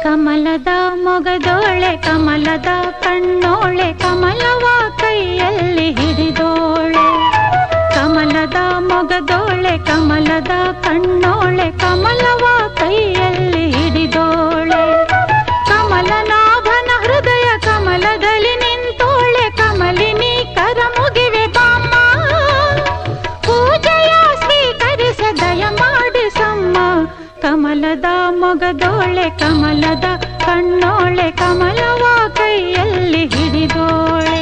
ಕಮಲದ ಮೊಗದೋಳೆ ಕಮಲದ ಕಣ್ಣೋಳೆ ಕಮಲವ ಕೈಯಲ್ಲಿ ಹಿಡಿದೋಳೆ ಕಮಲದ ಮೊಗದೋಳೆ ಕಮಲದ ಕಣ್ಣೋಳೆ ಕಮಲವ ಕೈಯಲ್ಲಿ ಹಿಡಿದೋಳೆ ಕಮಲನಾಭನ ಹೃದಯ ಕಮಲದಲ್ಲಿ ನಿಂತೋಳೆ ಕಮಲಿನಿ ಕರ ಮುಗಿವೆ ಬಾಮ್ಮ ಪೂಜೆಯ ಸ್ವೀಕರಿಸ ದಯ ಮಾಡಿಸಮ್ಮ ಕಮಲದ ಮೊಗದೋಳೆ ಕಮಲದ ಕಣ್ಣೋಳೆ ಕಮಲವ ಕೈಯಲ್ಲಿ ಹಿಡಿದೋಳೆ